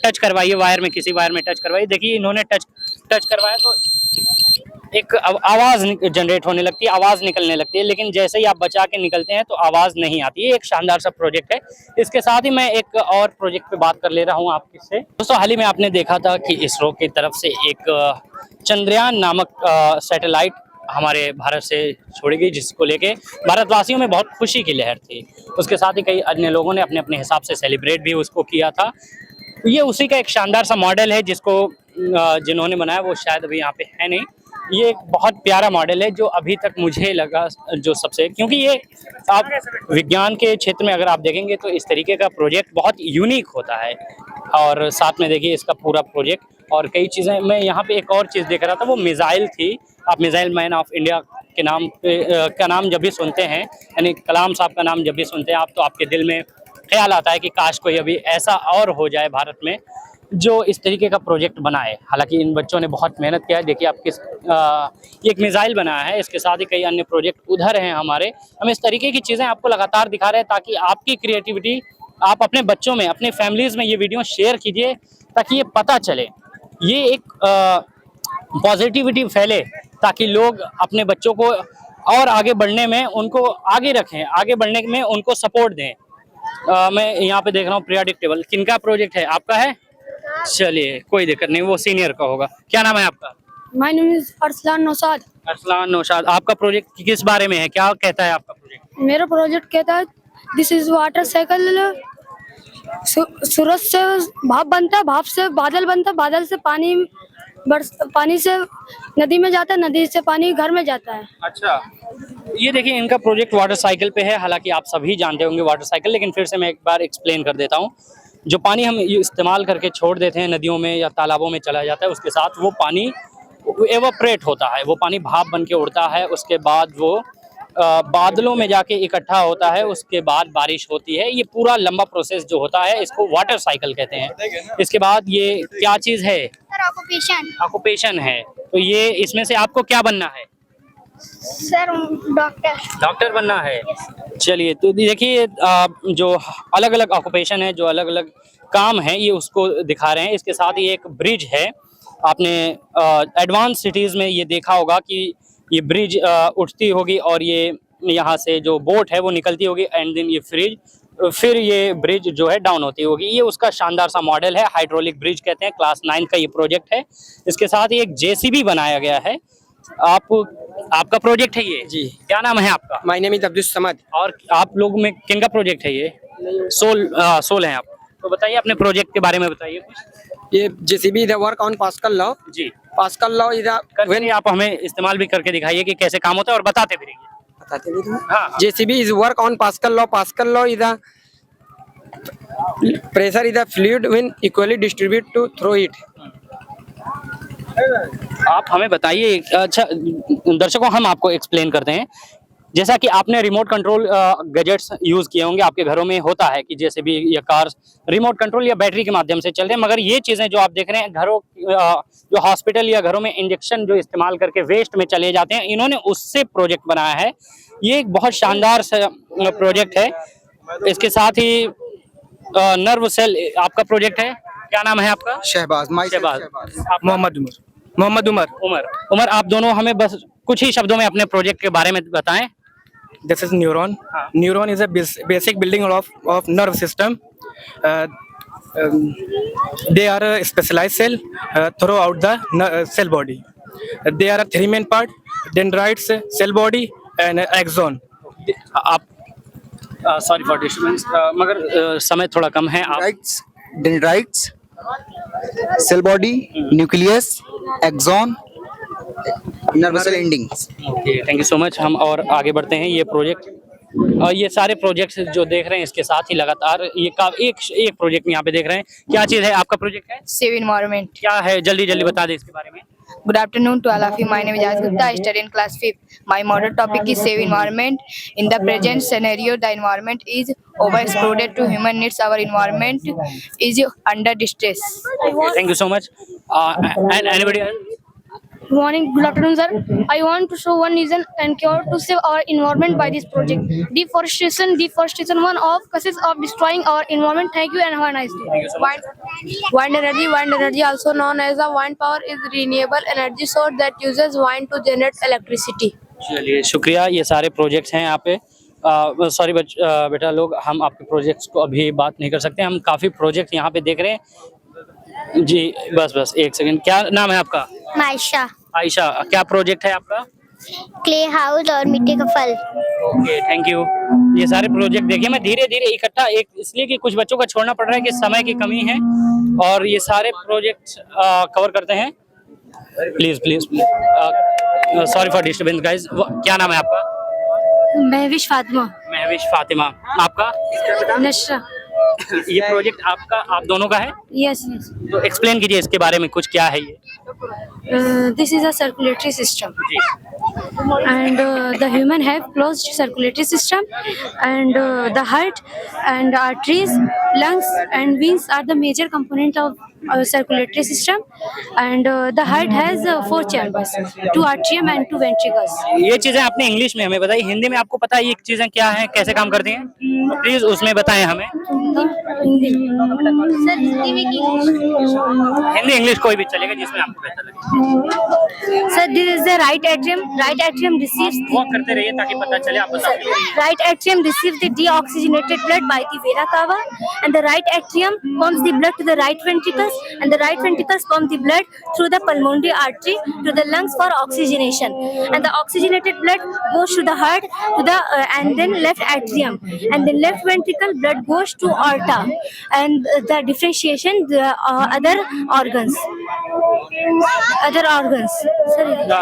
टच करवाइए वायर में, किसी वायर में टच करवाइए। देखिए इन्होंने टच करवाया तो एक आवाज़ जनरेट होने लगती है, आवाज़ निकलने लगती है, लेकिन जैसे ही आप बचा के निकलते हैं तो आवाज़ नहीं आती है। एक शानदार सा प्रोजेक्ट है। इसके साथ ही मैं एक और प्रोजेक्ट पे बात कर ले रहा हूँ आपसे। दोस्तों हाल ही में आपने देखा था कि इसरो की तरफ से एक चंद्रयान नामक सैटेलाइट हमारे भारत से छोड़ी गई, जिसको लेके भारतवासियों में बहुत खुशी की लहर थी। उसके साथ ही कई अन्य लोगों ने अपने अपने हिसाब से सेलिब्रेट भी उसको किया था। ये उसी का एक शानदार सा मॉडल है जिसको जिन्होंने बनाया वो शायद अभी यहाँ पे है नहीं। ये एक बहुत प्यारा मॉडल है जो अभी तक मुझे लगा जो सबसे, क्योंकि ये आप विज्ञान के क्षेत्र में अगर आप देखेंगे तो इस तरीके का प्रोजेक्ट बहुत यूनिक होता है। और साथ में देखिए इसका पूरा प्रोजेक्ट और कई चीज़ें। मैं यहाँ पे एक और चीज़ देख रहा था, वो मिसाइल थी। आप मिसाइल मैन ऑफ इंडिया के नाम पे का नाम जब भी सुनते हैं, यानी कलाम साहब का नाम जब भी सुनते हैं आप, तो आपके दिल में ख्याल आता है कि काश कोई अभी ऐसा और हो जाए भारत में जो इस तरीके का प्रोजेक्ट बनाए। हालांकि इन बच्चों ने बहुत मेहनत किया है। देखिए आप ये एक मिसाइल बनाया है, इसके साथ ही कई अन्य प्रोजेक्ट उधर हैं हमारे। हम इस तरीके की चीज़ें आपको लगातार दिखा रहे हैं ताकि आपकी क्रिएटिविटी आप अपने बच्चों में, अपने फैमिलीज़ में ये वीडियो शेयर कीजिए ताकि ये पता चले, ये एक पॉजिटिविटी फैले, ताकि लोग अपने बच्चों को और आगे बढ़ने में उनको आगे रखें, आगे बढ़ने में उनको सपोर्ट दें। मैं यहाँ पे देख रहा हूँ पीरियोडिक टेबल। किनका प्रोजेक्ट है? आपका है? चलिए कोई दिक्कत नहीं, वो सीनियर का होगा। क्या नाम है आपका? My name is Arsalan Naushad. Arsalan Naushad. आपका प्रोजेक्ट किस बारे में है, क्या कहता है आपका प्रोजेक्ट? मेरा प्रोजेक्ट कहता है दिस इज वाटर साइकिल। सूरज से भाप बनता है, भाप से बादल बनता है, बादल से पानी पानी से नदी में जाता है, नदी से पानी घर में जाता है। अच्छा, ये देखिए इनका प्रोजेक्ट वाटर साइकिल पे है। हालांकि आप सभी जानते होंगे वाटर साइकिल, लेकिन फिर से मैं एक बार एक्सप्लेन कर देता हूँ। जो पानी हम इस्तेमाल करके छोड़ देते हैं नदियों में या तालाबों में चला जाता है, उसके साथ वो पानी एवापोरेट होता है, वो पानी भाप बन के उड़ता है। उसके बाद वो बादलों में जाके इकट्ठा होता है, उसके बाद बारिश होती है। ये पूरा लंबा प्रोसेस जो होता है इसको वाटर साइकिल कहते हैं। इसके बाद ये क्या चीज़ है? ऑक्यूपेशन। ऑक्यूपेशन है। तो ये इसमें से आपको क्या बनना है? Sir doctor. डॉक्टर बनना है। चलिए, तो देखिए जो अलग अलग ऑक्यूपेशन है, जो अलग अलग काम है, ये उसको दिखा रहे हैं। इसके साथ ही एक ब्रिज है। आपने एडवांस सिटीज़ में ये देखा होगा कि ये ब्रिज उठती होगी और ये यहाँ से जो बोट है वो निकलती होगी, एंड देन ये फिर ये ब्रिज जो है डाउन होती होगी। ये उसका शानदार सा मॉडल है, हाइड्रोलिक ब्रिज कहते हैं। क्लास 9 का ये प्रोजेक्ट है। इसके साथ ही एक जेसीबी बनाया गया है। आपका प्रोजेक्ट है ये? जी। क्या नाम है आपका? My name is Abdul Samad. और आप लोग में किन का प्रोजेक्ट है ये? सोल हैं आप। तो बताइए अपने प्रोजेक्ट के बारे में बताइए कुछ। ये JCB is work on Pascal law. जी, पास्कल लॉ इज व्हेन आप हमें इस्तेमाल भी करके दिखाइए कि कैसे काम होता है और बताते भी रहिए। बताते भी तो। हाँ। JCB is work on Pascal law. Pascal law is a pressure is a fluid when equally distributed to through it. आप हमें बताइए। अच्छा दर्शकों, हम आपको एक्सप्लेन करते हैं। जैसा कि आपने रिमोट कंट्रोल गैजेट्स यूज़ किए होंगे, आपके घरों में होता है कि जैसे भी ये कार्स रिमोट कंट्रोल या बैटरी के माध्यम से चल रहे हैं, मगर ये चीज़ें जो आप देख रहे हैं घरों जो हॉस्पिटल या घरों में इंजेक्शन जो इस्तेमाल करके वेस्ट में चले जाते हैं, इन्होंने उससे प्रोजेक्ट बनाया है। ये एक बहुत शानदार प्रोजेक्ट है। इसके साथ ही नर्व सेल आपका प्रोजेक्ट है। क्या नाम है आपका? शहबाज। शहबाज। आप मोहम्मद उमर, आप दोनों हमें बस कुछ ही शब्दों में अपने प्रोजेक्ट के बारे में बताएं। This is neuron. Neuron is a basic building of nerve system. They are a specialized cell throughout the cell body. They are a three main part: dendrites, cell body, and axon. आप sorry for disturbance, मगर समय थोड़ा कम है। आप dendrites, cell body, nucleus, axon, nervous cell endings. Okay, thank you so much. हम और आगे बढ़ते हैं। ये प्रोजेक्ट और ये सारे प्रोजेक्ट्स जो देख रहे हैं इसके साथ ही लगातार ये एक प्रोजेक्ट यहाँ पे देख रहे हैं। क्या चीज़ है? आपका प्रोजेक्ट है Save environment. क्या है? जल्दी जल्दी बता दें इसके बारे में। Good afternoon to all of you. My name is Jaz Gupta. I study in class 5th. My model topic is save environment. In the present scenario, the environment is overexploited to human needs. Our environment is under distress. Thank you so much. And anybody else? Good morning, good afternoon, sir. I want to show one reason and cure to save our environment by this project. Deforestation, one of causes of destroying our environment. Thank you and have a nice day. Wind energy, also known as the wind power, is renewable energy source that uses wind to generate electricity. चलिए, शुक्रिया। ये सारे projects हैं यहाँ पे। Sorry बेटा लोग, हम आपके प्रोजेक्ट्स को अभी बात नहीं कर सकते। हम काफ़ी प्रोजेक्ट यहाँ पे देख रहे हैं। जी बस एक सेकंड। क्या नाम है आपका? मायशा। आयशा, क्या प्रोजेक्ट है आपका? क्ले हाउस और मिट्टी का फल। Okay, thank you. ये सारे प्रोजेक्ट देखिए मैं धीरे धीरे इकट्ठा इसलिए कि कुछ बच्चों का छोड़ना पड़ रहा है कि समय की कमी है, और ये सारे प्रोजेक्ट कवर करते हैं। Please sorry for disturbance guys. क्या नाम है आपका? महविश फातिमा। महविश फातिमा। आपका? नशरा। ये प्रोजेक्ट आपका, आप दोनों का है? Yes. तो एक्सप्लेन कीजिए इसके बारे में कुछ, क्या है ये? This is a circulatory system. Ji. And the human have closed circulatory system, and the heart and arteries, lungs and veins are the major component of circulatory system. And the heart has 4 chambers, 2 atrium and 2 ventricles. ये चीजें आपने English में हमें बताई, हिंदी में आपको पता है ये चीजें क्या हैं, कैसे काम करती हैं? तो प्लीज उसमें बताएं हमें। हिंदी इंग्लिश कोई भी चलेगा जिसमें आपको बेहतर लगे। Sir, this is the right atrium. Right atrium receives walk करते रहिए ताकि पता चले। आप बताइए। right atrium receives the deoxygenated blood by the vena cava, and the right atrium pumps the blood to the right ventricles, and the right ventricles pump the blood through the pulmonary artery to the lungs for oxygenation, and the oxygenated blood goes to the heart to the and then left atrium, and then left ventricle blood goes to aorta, and the differentiation the other organs. Other organs.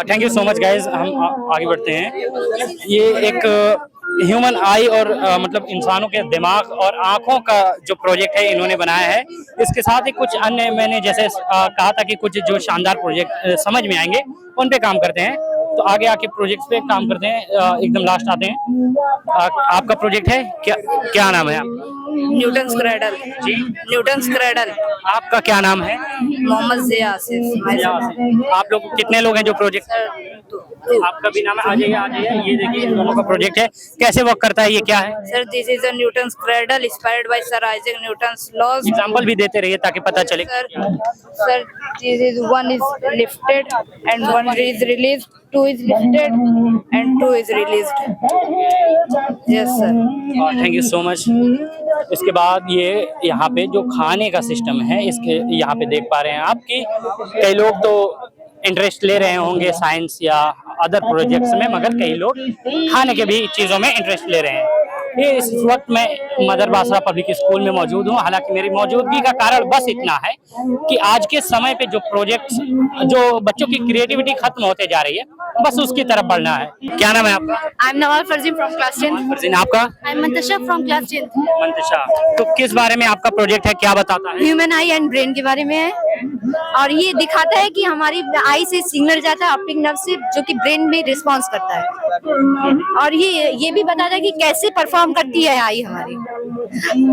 Thank you so much guys. हम आगे बढ़ते हैं। ये एक human आई और मतलब इंसानों के दिमाग और आंखों का जो प्रोजेक्ट है इन्होंने बनाया है। इसके साथ ही कुछ अन्य मैंने जैसे कहा था कि कुछ जो शानदार प्रोजेक्ट समझ में आएंगे उन पे काम करते हैं। तो आगे आके प्रोजेक्ट्स पे काम करते हैं। एकदम लास्ट आते हैं। आपका प्रोजेक्ट है क्या, क्या नाम है आपका? Newton's cradle. जी, न्यूटन्स क्रैडल। आपका क्या नाम है? मोहम्मद ज़िया आसिफ। आप लोग कितने लोग हैं जो प्रोजेक्ट? आपका भी नाम है? आ जाइए आ जाइए। ये देखिए इन दोनों का प्रोजेक्ट है। कैसे वर्क करता है, ये क्या है? Sir this is a Newton's cradle inspired by sir Isaac Newton's laws. Example भी देते रहिए ताकि पता चले। Sir this is one is lifted and one is released, two is lifted and two is released. Yes sir. Thank you so much. इसके बाद ये यहाँ पे जो खाने का सिस्टम है इसके यहाँ पे देख पा रहे हैं आप कि कई लोग तो इंटरेस्ट ले रहे होंगे साइंस या अदर प्रोजेक्ट्स में, मगर कई लोग खाने के भी चीज़ों में इंटरेस्ट ले रहे हैं। ये इस वक्त मैं मदर बासरा पब्लिक स्कूल में मौजूद हूँ। हालांकि मेरी मौजूदगी का कारण बस इतना है कि आज के समय पे जो प्रोजेक्ट्स, जो बच्चों की क्रिएटिविटी खत्म होते जा रही है, बस उसकी तरफ बढ़ना है। क्या नाम है आपका? I am Nawal Farzeen from class 10। Farzeen, आपका? I am Mantasha from class 10। Mantasha, तो किस बारे में आपका प्रोजेक्ट है, क्या बताता है? ह्यूमन आई एंड ब्रेन के बारे में है और ये दिखाता है कि हमारी आई से सिग्नल जाता है ऑप्टिक नर्व से, जो कि ब्रेन में रिस्पॉन्स करता है। और ये भी बताता है कि कैसे परफॉर्म करती है आई हमारी।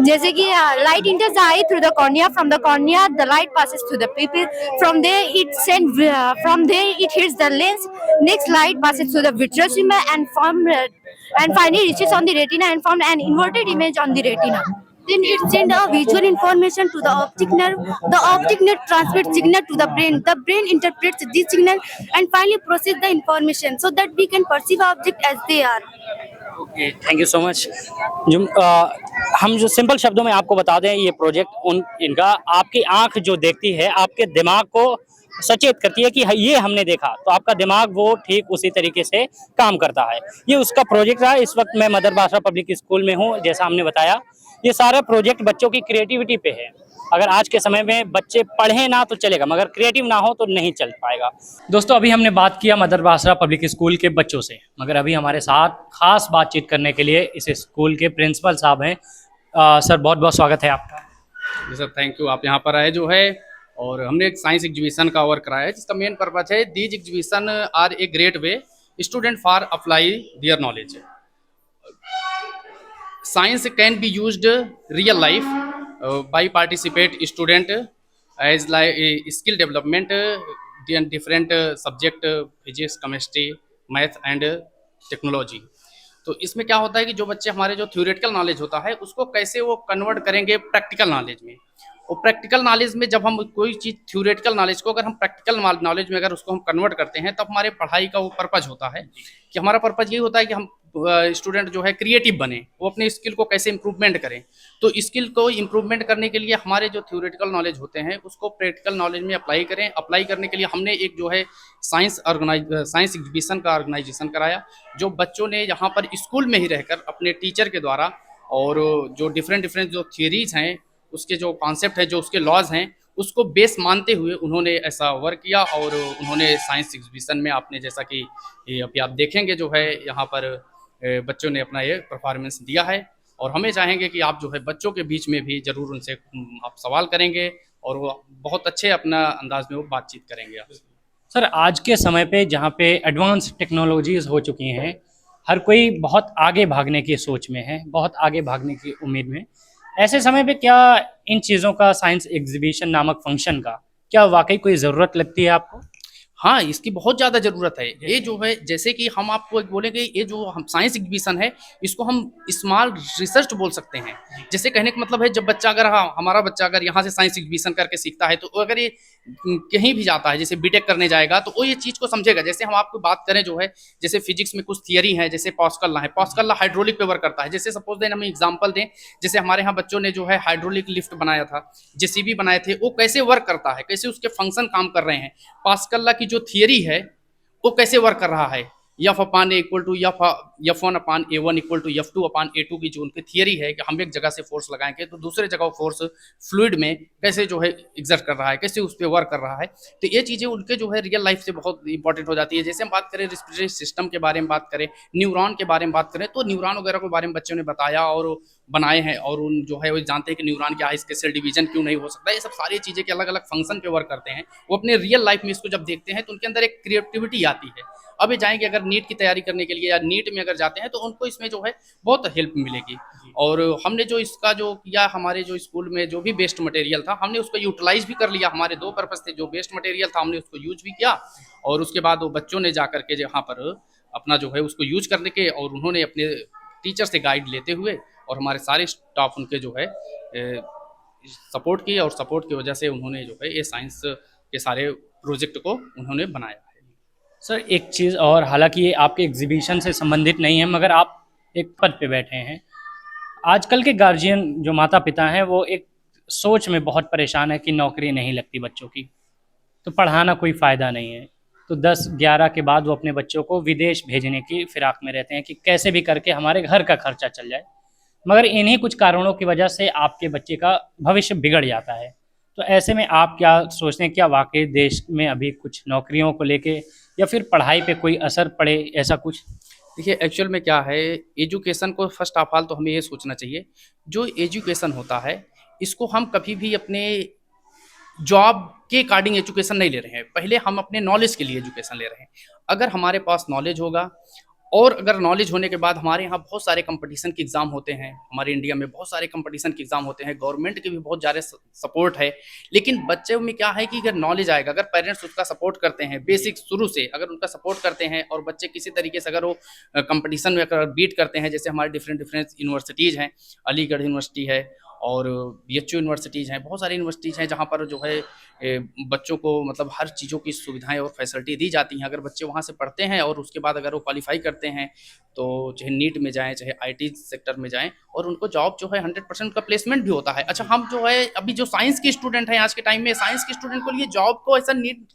जैसे कि light enters the eye through the cornea. From the cornea the light passes to the pupil. From there it hits the lens. Next light passes to the vitreous humor and finally reaches on the retina and form an inverted image on the retina. Then it sends a visual information to the optic nerve. The optic nerve transmits signal to the brain. The brain interprets this signal and finally processes the information so that we can perceive objects as they are. Okay, thank you so much. हम जो simple शब्दों में आपको बता दें, ये project इनका आपकी आंख जो देखती है आपके दिमाग को सचेत करती है कि ये हमने देखा, तो आपका दिमाग वो ठीक उसी तरीके से काम करता है। ये उसका प्रोजेक्ट रहा। इस वक्त मैं मदर बासरा पब्लिक स्कूल में हूँ। जैसा हमने बताया, ये सारा प्रोजेक्ट बच्चों की क्रिएटिविटी पे है। अगर आज के समय में बच्चे पढ़ें ना तो चलेगा, मगर क्रिएटिव ना हो तो नहीं चल पाएगा। दोस्तों, अभी हमने बात किया मदर बासरा पब्लिक स्कूल के बच्चों से, मगर अभी हमारे साथ खास बातचीत करने के लिए इस स्कूल के प्रिंसिपल साहब हैं। सर, बहुत बहुत स्वागत है आपका। जी सर, थैंक यू। आप यहाँ पर आए जो है, और हमने एक साइंस एग्जीबिशन का वर्क कराया है जिसका मेन पर्पज है these exhibition are a great way student for apply their knowledge. Science can be used real life by participate student as like skill development in different subject physics, chemistry, math and technology। तो इसमें क्या होता है कि जो बच्चे हमारे जो थ्योरेटिकल नॉलेज होता है उसको कैसे वो कन्वर्ट करेंगे प्रैक्टिकल नॉलेज में। और प्रैक्टिकल नॉलेज में जब हम कोई चीज़ थ्योरेटिकल नॉलेज को अगर हम प्रैक्टिकल नॉलेज में अगर उसको हम कन्वर्ट करते हैं, तब हमारे पढ़ाई का वो पर्पज होता है कि हमारा पर्पज ये होता है कि हम स्टूडेंट जो है क्रिएटिव बने, वो अपने स्किल को कैसे इम्प्रूवमेंट करें। तो स्किल को इम्प्रूवमेंट करने के लिए हमारे जो थ्योरेटिकल नॉलेज होते हैं उसको प्रैक्टिकल नॉलेज में अप्लाई करें। अप्लाई करने के लिए हमने एक जो है साइंस एग्जीबिशन का ऑर्गेनाइजेशन कराया, जो बच्चों ने यहाँ पर स्कूल में ही रहकर अपने टीचर के द्वारा और जो डिफरेंट जो थियरीज हैं, उसके जो कॉन्सेप्ट है, जो उसके लॉज हैं, उसको बेस मानते हुए उन्होंने ऐसा वर्क किया। और उन्होंने साइंस एग्जीबिशन में आपने जैसा कि अभी आप देखेंगे जो है यहाँ पर बच्चों ने अपना ये परफॉर्मेंस दिया है। और हमें चाहेंगे कि आप जो है बच्चों के बीच में भी ज़रूर उनसे आप सवाल करेंगे और वो बहुत अच्छे अपना अंदाज में वो बातचीत करेंगे आपसे। सर, आज के समय पे जहाँ पे एडवांस टेक्नोलॉजीज़ हो चुकी हैं, हर कोई बहुत आगे भागने की सोच में है, बहुत आगे भागने की उम्मीद में। ऐसे समय पे क्या इन चीज़ों का, साइंस एग्जीबिशन नामक फंक्शन का, क्या वाकई कोई ज़रूरत लगती है आपको? हाँ, इसकी बहुत ज़्यादा ज़रूरत है। ये जो है, जैसे कि हम आपको एक बोलेंगे, ये जो हम साइंस एग्जीबिशन है इसको हम स्मॉल रिसर्च बोल सकते हैं। जैसे कहने का मतलब है, जब बच्चा अगर हमारा बच्चा अगर यहाँ से साइंस एग्जीबिशन करके सीखता है, तो अगर ये कहीं भी जाता है, जैसे बीटेक करने जाएगा, तो वो ये चीज़ को समझेगा। जैसे हम आपको बात करें जो है, जैसे फिजिक्स में कुछ थियरी है, जैसे पास्कल लॉ है, पास्कल लॉ हाइड्रोलिक पे वर्क करता है। जैसे सपोज दें, हम एग्जाम्पल दें, जैसे हमारे यहाँ बच्चों ने जो है हाइड्रोलिक लिफ्ट बनाया था, जेसीबी बनाए थे, वो कैसे वर्क करता है, कैसे उसके फंक्शन काम कर रहे हैं, पास्कल लॉ की जो थियरी है वो कैसे वर्क कर रहा है, F upon A equal to F1 upon A1 equal to F2 upon A2 की जो उनकी थियरी है कि हम एक जगह से फोर्स लगाएंगे तो दूसरे जगह फोर्स फ्लूइड में कैसे जो है एग्जर्ट कर रहा है, कैसे उस पर वर्क कर रहा है, तो ये चीज़ें उनके जो है रियल लाइफ से बहुत इंपॉर्टेंट हो जाती है। जैसे हम बात करें रिस्पिरेटरी सिस्टम के बारे में बात करें, न्यूरॉन के बारे में बात करें, तो न्यूरॉन वगैरह के बारे में बच्चों ने बताया और बनाए हैं, और उन जो है वो जानते हैं कि न्यूरॉन क्या है, इसके सेल डिवीजन क्यों नहीं हो सकता, ये सब सारी चीज़ें के अलग अलग फंक्शन पे वर्क करते हैं। वो अपने रियल लाइफ में इसको जब देखते हैं तो उनके अंदर एक क्रिएटिविटी आती है। अब ये जाएंगे अगर नीट की तैयारी करने के लिए या नीट में अगर जाते हैं तो उनको इसमें जो है बहुत हेल्प मिलेगी। और हमने जो इसका जो किया, हमारे जो स्कूल में जो भी वेस्ट मटेरियल था हमने उसको यूटिलाइज भी कर लिया। हमारे दो पर्पस थे, जो वेस्ट मटेरियल था हमने उसको यूज भी किया, और उसके बाद वो बच्चों ने जा करके यहाँ पर अपना जो है उसको यूज करने के, और उन्होंने अपने टीचर से गाइड लेते हुए और हमारे सारे स्टाफ उनके जो है सपोर्ट किए, और सपोर्ट की वजह से उन्होंने जो है ये साइंस के सारे प्रोजेक्ट को उन्होंने बनाया। सर एक चीज़ और, हालांकि ये आपके एग्जीबिशन से संबंधित नहीं है मगर आप एक पद पे बैठे हैं। आजकल के गार्जियन जो माता पिता हैं वो एक सोच में बहुत परेशान है कि नौकरी नहीं लगती बच्चों की, तो पढ़ाना कोई फ़ायदा नहीं है, तो 10-11 के बाद वो अपने बच्चों को विदेश भेजने की फिराक में रहते हैं कि कैसे भी करके हमारे घर का खर्चा चल जाए। मगर इन्हीं कुछ कारणों की वजह से आपके बच्चे का भविष्य बिगड़ जाता है। तो ऐसे में आप क्या सोचते हैं, क्या वाकई देश में अभी कुछ नौकरियों को लेके या फिर पढ़ाई पे कोई असर पड़े, ऐसा कुछ? देखिए एक्चुअल में क्या है, एजुकेशन को फर्स्ट ऑफ ऑल तो हमें ये सोचना चाहिए, जो एजुकेशन होता है इसको हम कभी भी अपने जॉब के अकॉर्डिंग एजुकेशन नहीं ले रहे हैं, पहले हम अपने नॉलेज के लिए एजुकेशन ले रहे हैं। अगर हमारे पास नॉलेज होगा, और अगर नॉलेज होने के बाद हमारे यहाँ बहुत सारे कंपटीशन के एग्ज़ाम होते हैं, हमारे इंडिया में बहुत सारे कंपटीशन के एग्ज़ाम होते हैं, गवर्नमेंट की भी बहुत ज़्यादा सपोर्ट है। लेकिन बच्चों में क्या है कि अगर नॉलेज आएगा, अगर पेरेंट्स उसका सपोर्ट करते हैं बेसिक शुरू से, अगर उनका सपोर्ट करते हैं और बच्चे किसी तरीके से अगर वो कंपटीशन में अगर बीट करते हैं, जैसे हमारे डिफरेंट यूनिवर्सिटीज़ हैं, अलीगढ़ यूनिवर्सिटी है और BHU यूनिवर्सिटीज़ हैं, बहुत सारी यूनिवर्सिटीज़ हैं जहाँ पर जो है बच्चों को मतलब हर चीज़ों की सुविधाएं और फैसिलिटी दी जाती हैं। अगर बच्चे वहाँ से पढ़ते हैं और उसके बाद अगर वो क्वालिफाई करते हैं तो चाहे नीट में जाएं, चाहे IT सेक्टर में जाएं, और उनको जॉब जो है 100% का प्लेसमेंट भी होता है। अच्छा, हम जो है अभी जो साइंस के स्टूडेंट हैं आज के टाइम में, साइंस के स्टूडेंट को लिए जॉब को ऐसा नीट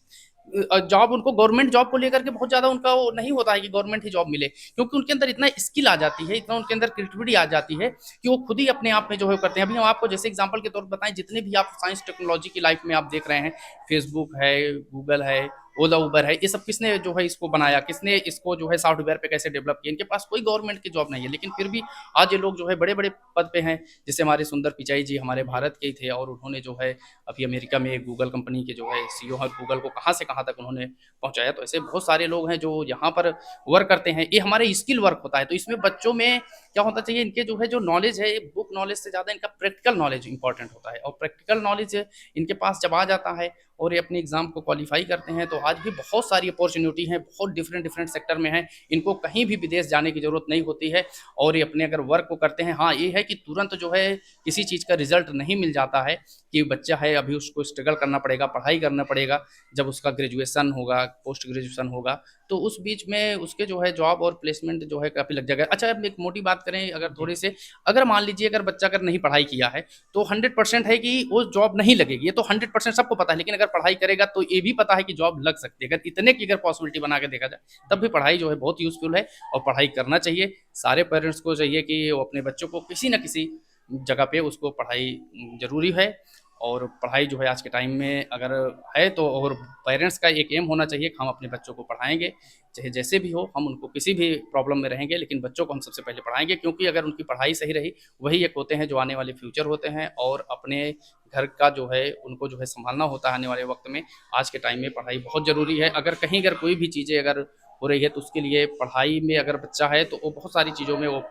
जॉब, उनको गवर्नमेंट जॉब को लेकर के बहुत ज़्यादा उनका वो नहीं होता है कि गवर्नमेंट ही जॉब मिले, क्योंकि उनके अंदर इतना स्किल आ जाती है, इतना उनके अंदर क्रिएटिविटी आ जाती है कि वो खुद ही अपने आप में जो है करते हैं। अभी हम आपको जैसे एग्जांपल के तौर पर बताएं, जितने भी आप साइंस टेक्नोलॉजी की लाइफ में आप देख रहे हैं, फेसबुक है, गूगल है, ओला उबर है, ये सब किसने जो है इसको बनाया, किसने इसको जो है सॉफ्टवेयर पे कैसे डेवलप किया। इनके पास कोई गवर्नमेंट की जॉब नहीं है, लेकिन फिर भी आज ये लोग जो है बड़े बड़े पद पे हैं। जैसे हमारे सुंदर पिचाई जी हमारे भारत के ही थे, और उन्होंने जो है अभी अमेरिका में गूगल कंपनी के जो है CEO है, गूगल को कहाँ से कहाँ तक उन्होंने पहुँचाया। तो ऐसे बहुत सारे लोग हैं जो यहाँ पर वर्क करते हैं। ये हमारे स्किल वर्क होता है। तो इसमें बच्चों में क्या होता चाहिए, इनके जो है जो नॉलेज है, बुक नॉलेज से ज़्यादा इनका प्रैक्टिकल नॉलेज इंपॉर्टेंट होता है। और प्रैक्टिकल नॉलेज इनके पास जब आ जाता है और ये अपने एग्जाम को क्वालिफाई करते हैं, तो आज भी बहुत सारी अपॉर्चुनिटी हैं, बहुत डिफरेंट सेक्टर में हैं। इनको कहीं भी विदेश जाने की ज़रूरत नहीं होती है, और ये अपने अगर वर्क को करते हैं। हाँ, ये है कि तुरंत जो है किसी चीज़ का रिजल्ट नहीं मिल जाता है, कि बच्चा है अभी उसको स्ट्रगल करना पड़ेगा, पढ़ाई करना पड़ेगा। जब उसका ग्रेजुएशन होगा, पोस्ट ग्रेजुएशन होगा, तो उस बीच में उसके जो है जॉब और प्लेसमेंट जो है काफ़ी लग जाएगा। अच्छा, अब एक मोटी बात करें अगर थोड़ी से, अगर मान लीजिए अगर बच्चा अगर नहीं पढ़ाई किया है तो 100% है कि वो जॉब नहीं लगेगी, ये तो 100% सबको पता है। लेकिन अगर पढ़ाई करेगा तो ये भी पता है कि जॉब लग सकती है। अगर इतने की अगर पॉसिबिलिटी बना के देखा जाए, तब भी पढ़ाई जो है बहुत यूज़फुल है, और पढ़ाई करना चाहिए। सारे पेरेंट्स को चाहिए कि वो अपने बच्चों को किसी न किसी जगह पे उसको पढ़ाई ज़रूरी है। और पढ़ाई जो है आज के टाइम में अगर है तो, और पेरेंट्स का एक एम होना चाहिए कि हम अपने बच्चों को पढ़ाएंगे, चाहे जैसे भी हो, हम उनको किसी भी प्रॉब्लम में रहेंगे, लेकिन बच्चों को हम सबसे पहले पढ़ाएंगे। क्योंकि अगर उनकी पढ़ाई सही रही, वही एक होते हैं जो आने वाले फ्यूचर होते हैं, और अपने घर का जो है उनको जो है संभालना होता है आने वाले वक्त में। आज के टाइम में पढ़ाई बहुत ज़रूरी है। अगर कहीं अगर कोई भी चीज़ें अगर हो रही है तो उसके लिए पढ़ाई में अगर बच्चा है तो वो बहुत सारी चीज़ों में वो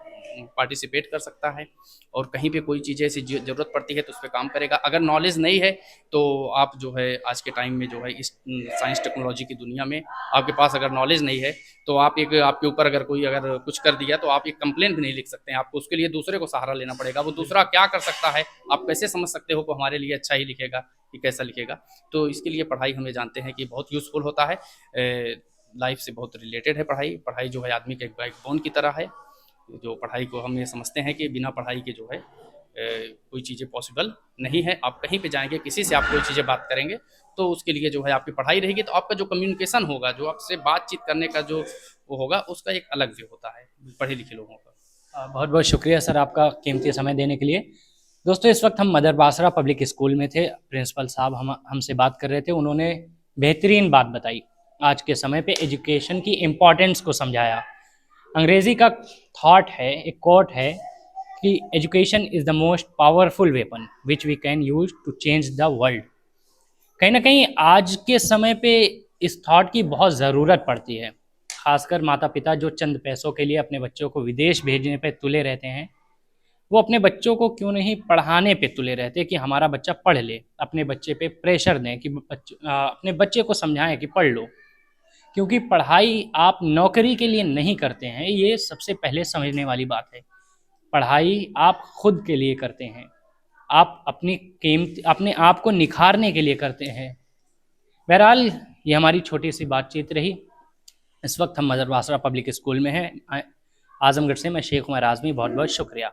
पार्टिसिपेट कर सकता है, और कहीं पे कोई चीज़ ऐसी ज़रूरत पड़ती है तो उस पर काम करेगा। अगर नॉलेज नहीं है तो आप जो है आज के टाइम में जो है इस साइंस टेक्नोलॉजी की दुनिया में आपके पास अगर नॉलेज नहीं है तो आप एक आपके ऊपर अगर कोई अगर कुछ कर दिया तो आप एक कंप्लेंट भी नहीं लिख सकते हैं। आपको उसके लिए दूसरे को सहारा लेना पड़ेगा। वो दूसरा क्या कर सकता है, आप कैसे समझ सकते हो कि हमारे लिए अच्छा ही लिखेगा कि कैसा लिखेगा। तो इसके लिए पढ़ाई हमें जानते हैं कि बहुत यूज़फुल होता है, लाइफ से बहुत रिलेटेड है पढ़ाई। पढ़ाई जो है आदमी के एक बैकबोन की तरह है। जो पढ़ाई को हम ये समझते हैं कि बिना पढ़ाई के जो है कोई चीज़ें पॉसिबल नहीं है। आप कहीं पे जाएंगे, किसी से आप कोई चीज़ें बात करेंगे तो उसके लिए जो है आपकी पढ़ाई रहेगी, तो आपका जो कम्युनिकेशन होगा, जो आपसे बातचीत करने का जो वो होगा, उसका एक अलग वे होता है पढ़े लिखे लोगों का। बहुत बहुत शुक्रिया सर आपका कीमती समय देने के लिए। दोस्तों, इस वक्त हम मदर बासरा पब्लिक स्कूल में थे। प्रिंसिपल साहब हमसे बात कर रहे थे। उन्होंने बेहतरीन बात बताई, आज के समय पे एजुकेशन की इम्पोर्टेंस को समझाया। अंग्रेज़ी का थॉट है, एक कोट है कि education is the most powerful weapon which we can use to change the world. कहीं ना कहीं आज के समय पे इस थॉट की बहुत ज़रूरत पड़ती है, खासकर माता पिता जो चंद पैसों के लिए अपने बच्चों को विदेश भेजने पे तुले रहते हैं, वो अपने बच्चों को क्यों नहीं पढ़ाने पे तुले रहते कि हमारा बच्चा पढ़ ले। अपने बच्चे पे प्रेशर दें कि अपने बच्चे को समझाएं कि पढ़ लो, क्योंकि पढ़ाई आप नौकरी के लिए नहीं करते हैं, ये सबसे पहले समझने वाली बात है। पढ़ाई आप खुद के लिए करते हैं, आप अपने आप को निखारने के लिए करते हैं। बहरहाल ये हमारी छोटी सी बातचीत रही। इस वक्त हम मदर बासरा पब्लिक स्कूल में हैं, आजमगढ़ से मैं शेख उमर आज़मी। बहुत बहुत शुक्रिया।